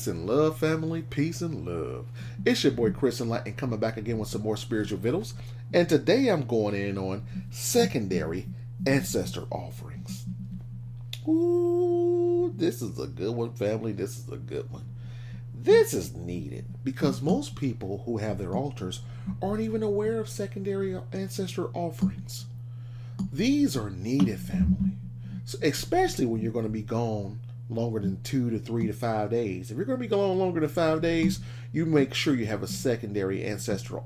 Peace and love, family. Peace and love. It's your boy Chris Enlightened coming back again with some more spiritual vittles. And today I'm going in on secondary ancestor offerings. Ooh, this is a good one, family. This is a good one. This is needed because most people who have their altars aren't even aware of secondary ancestor offerings. These are needed, family. So especially when you're going to be gone longer than 2 to 3 to 5 days. If you're going to be gone longer than 5 days, you make sure you have a secondary ancestral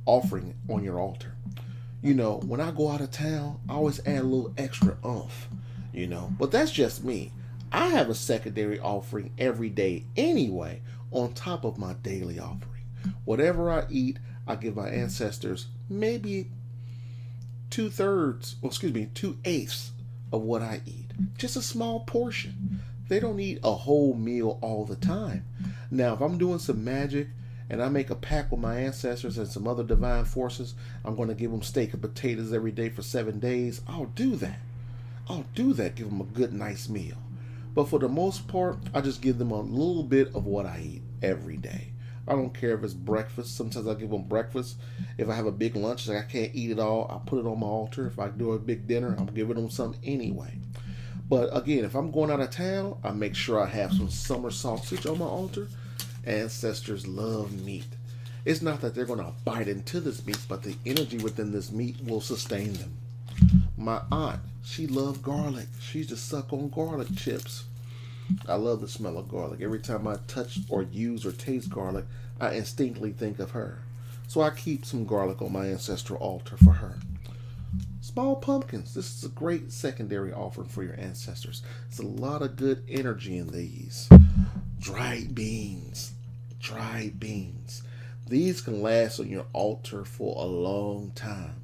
offering on your altar. You know, when I go out of town, I always add a little extra oomph, but that's just me. I have a secondary offering every day anyway, on top of my daily offering. Whatever I eat, I give my ancestors maybe 2/8 of what I eat. Just a small portion. They don't eat a whole meal all the time. Now, if I'm doing some magic and I make a pact with my ancestors and some other divine forces, I'm going to give them steak and potatoes every day for 7 days. I'll do that. Give them a good, nice meal. But for the most part, I just give them a little bit of what I eat every day. I don't care if it's breakfast. Sometimes I give them breakfast. If I have a big lunch, like I can't eat it all, I put it on my altar. If I do a big dinner, I'm giving them some anyway. But again, if I'm going out of town, I make sure I have some summer sausage on my altar. Ancestors love meat. It's not that they're going to bite into this meat, but the energy within this meat will sustain them. My aunt, she loved garlic. She used to suck on garlic chips. I love the smell of garlic. Every time I touch or use or taste garlic, I instinctively think of her. So I keep some garlic on my ancestral altar for her. Small pumpkins. This is a great secondary offering for your ancestors. There's a lot of good energy in these. Dried beans. These can last on your altar for a long time.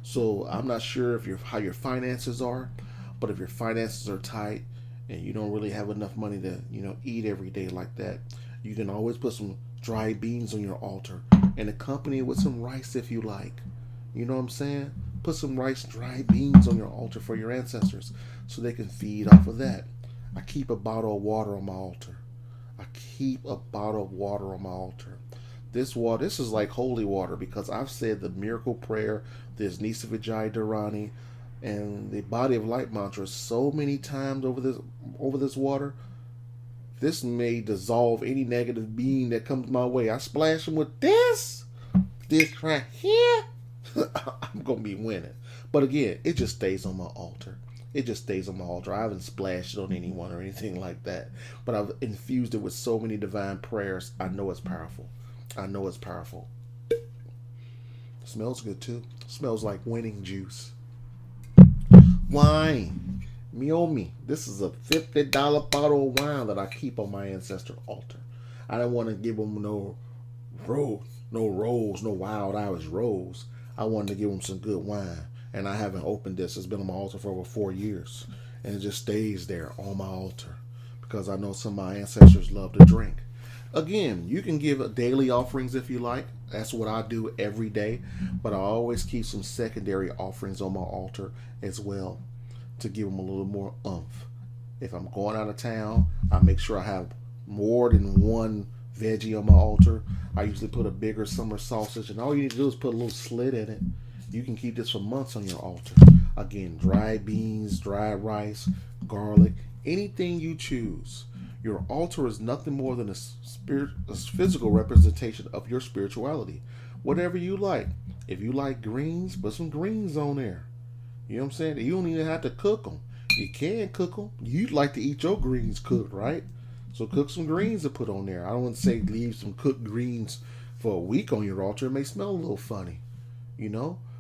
So I'm not sure how your finances are, but if your finances are tight and you don't really have enough money to, eat every day like that, you can always put some dried beans on your altar and accompany it with some rice if you like. You know what I'm saying? Put some rice, dried beans on your altar for your ancestors so they can feed off of that. I keep a bottle of water on my altar. This is like holy water because I've said the miracle prayer, this Nisa Vijay Dharani, and the body of light mantra so many times over this water. This may dissolve any negative being that comes my way. I splash them with this right here. I'm gonna be winning. But again, it just stays on my altar. I haven't splashed it on anyone or anything like that. But I've infused it with so many divine prayers. I know it's powerful. Smells good too. Smells like winning juice. Wine. Miomi. This is a $50 bottle of wine that I keep on my ancestor altar. I don't want to give them no Wild Irish rose. I wanted to give them some good wine. And I haven't opened this. It's been on my altar for over 4 years. And it just stays there on my altar. Because I know some of my ancestors love to drink. Again, you can give daily offerings if you like. That's what I do every day. But I always keep some secondary offerings on my altar as well to give them a little more oomph. If I'm going out of town, I make sure I have more than one veggie on my altar. I usually put a bigger summer sausage, and all you need to do is put a little slit in it. You can keep this for months on your altar. Again, dried beans, dried rice, garlic, anything you choose. Your altar is nothing more than a physical representation of your spirituality. Whatever you like. If you like greens, put some greens on there. You know what I'm saying? You don't even have to cook them. You can cook them. You'd like to eat your greens cooked, right? So cook some greens to put on there. I don't want to say leave some cooked greens for a week on your altar. It may smell a little funny,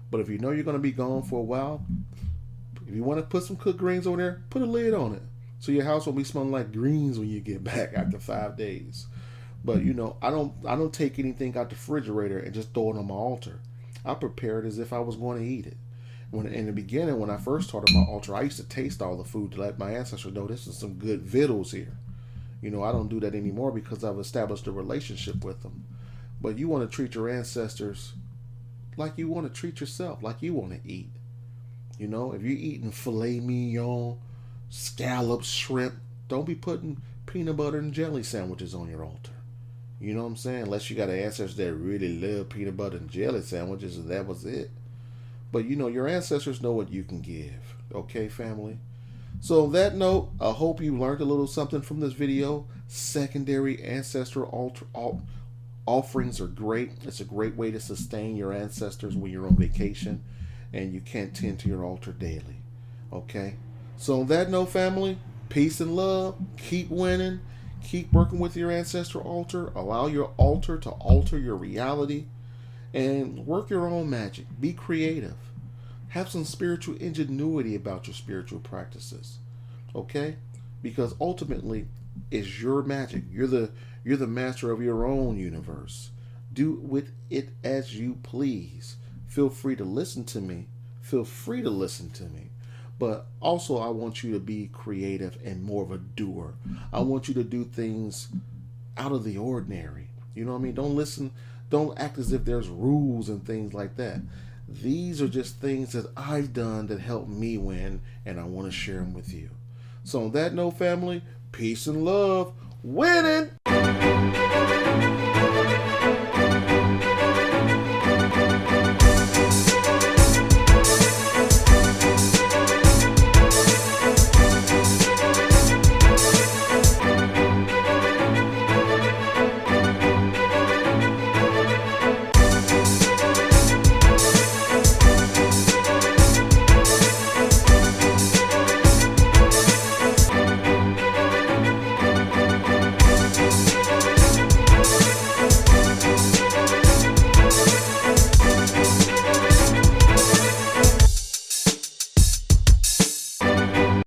But if you know you're going to be gone for a while, if you want to put some cooked greens on there, put a lid on it. So your house won't be smelling like greens when you get back after 5 days. But I don't take anything out the refrigerator and just throw it on my altar. I prepare it as if I was going to eat it. In the beginning, when I first started my altar, I used to taste all the food to let my ancestors know this is some good vittles here. I don't do that anymore because I've established a relationship with them. But you want to treat your ancestors like you want to treat yourself, like you want to eat. If you're eating filet mignon, scallops, shrimp, don't be putting peanut butter and jelly sandwiches on your altar. You know what I'm saying? Unless you got an ancestor that really love peanut butter and jelly sandwiches, and that was it. But you know, your ancestors know what you can give. Okay, family? So on that note, I hope you learned a little something from this video. Secondary ancestor offerings are great. It's a great way to sustain your ancestors when you're on vacation and you can't tend to your altar daily. Okay? So on that note, family, peace and love. Keep winning. Keep working with your ancestor altar. Allow your altar to alter your reality. And work your own magic. Be creative. Have some spiritual ingenuity about your spiritual practices. Okay? Because ultimately, it's your magic. You're the master of your own universe. Do with it as you please. Feel free to listen to me. Feel free to listen to me. But also, I want you to be creative and more of a doer. I want you to do things out of the ordinary. You know what I mean? Don't act as if there's rules and things like that. These are just things that I've done that helped me win, and I want to share them with you. So on that note, family, peace and love. Winning!